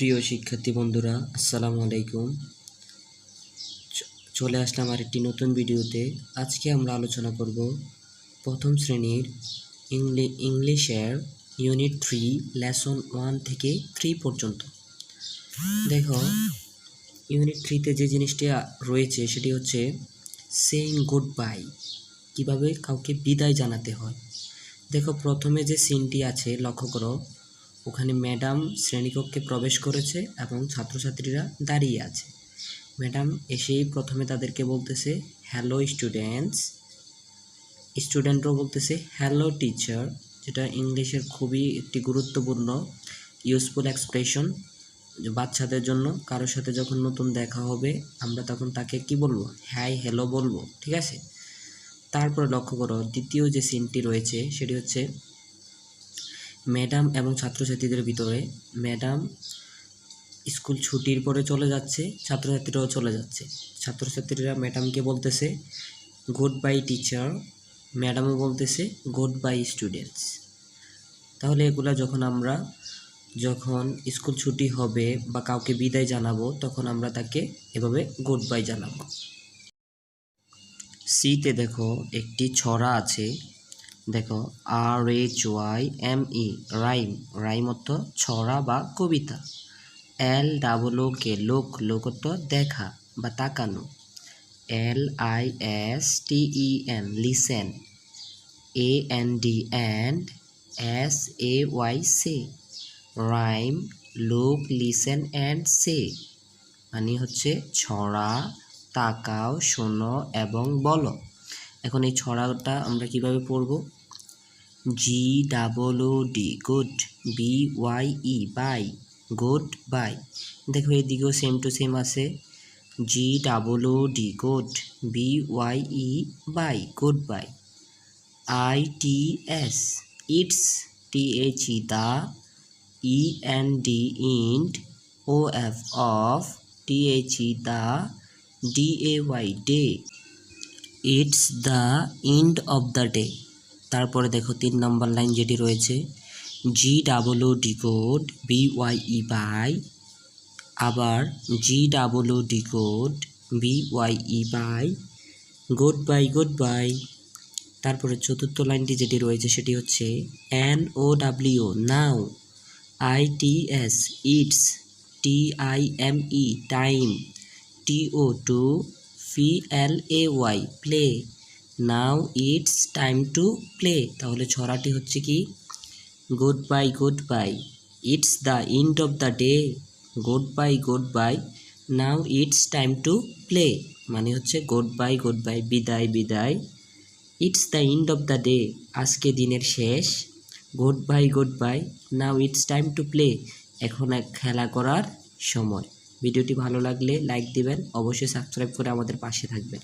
প্রিয় শিক্ষার্থী বন্ধুরা, আসসালামু আলাইকুম। চলে আসলাম আরেকটি নতুন ভিডিওতে। আজকে আমরা আলোচনা করব প্রথম শ্রেণীর ইংলিশের ইউনিট 3 লেসন 1 থেকে 3 পর্যন্ত। দেখো, ইউনিট 3তে যে জিনিসটি রয়েছে সেটি হচ্ছে সেইং গুড বাই, কীভাবে কাউকে বিদায় জানাতে হয়। দেখো, প্রথমে যে সিনটি আছে লক্ষ্য করো, ওখানে ম্যাডাম শ্রেণীকক্ষে প্রবেশ করেছে এবং ছাত্রছাত্রীরা দাঁড়িয়ে আছে। ম্যাডাম এসেই প্রথমে তাদেরকে বলতেছে হ্যালো স্টুডেন্টস, স্টুডেন্টরাও বলতেছে হ্যালো টিচার, যেটা ইংলিশের খুবই একটি গুরুত্বপূর্ণ ইউজফুল এক্সপ্রেশন। বাচ্চাদের জন্য কারোর সাথে যখন নতুন দেখা হবে আমরা তখন তাকে কি বলবো, হাই হ্যালো বলবো, ঠিক আছে। তারপরে লক্ষ্য করো দ্বিতীয় যে সিনটি রয়েছে সেটি হচ্ছে ম্যাডাম এবং ছাত্রছাত্রীদের ভিতরে। ম্যাডাম স্কুল ছুটির পরে চলে যাচ্ছে, ছাত্রছাত্রীরাও চলে যাচ্ছে। ছাত্রছাত্রীরা ম্যাডামকে বলতেছে গুড বাই টিচার, ম্যাডামও বলতেছে গুড বাই স্টুডেন্টস। তাহলে এগুলা যখন স্কুল ছুটি হবে বা কাউকে বিদায় জানাবো তখন আমরা তাকে এভাবে গুড বাই জানাবো। সিতে দেখো একটি ছড়া আছে, দেখো RHYME, রাইম। রাইম অর্থ ছড়া বা কবিতা। LOOK, লোক অর্থ দেখা বা তাকানো। LISTEN, listen. AND SAY, rhyme, look, listen and সে, মানে হচ্ছে ছড়া, তাকাও, শোনো এবং বলো। এখন এই ছড়াটা আমরা কিভাবে পড়ব? GOOD, good. BYE, bye, good bye. দেখো এদিকেও সেম টু সেম আছে, GOOD, good. BYE, bye, good bye. ITS, it's. THE, the. END, end. OF, of. THE, the. DAY, day. It's the end of the day. তারপরে দেখো 3 নম্বর line যেটি রয়েছে, GOOD, good. BYE, bye. আবার GOOD, good. BYE, bye, good bye, good bye. তারপরে চতুর্থ লাইনটি যেটি রয়েছে সেটি হচ্ছে NOW, now. ITS, it's. TIME, time. TO2, PLAY, play. Now it's time to play. তাহলে ছড়াটি হচ্ছে কি, good bye, good by, it's the end of the day, good bye, now it's time to play. মানে হচ্ছে good bye, বিদায়, বিদায়। It's the end of the day, আজকে দিনের শেষ। Good bye, now it's time to play, এখন খেলা করার সময়। ভিডিওটি ভালো লাগলে লাইক দিবেন, অবশ্যই সাবস্ক্রাইব করে আমাদের পাশে থাকবেন।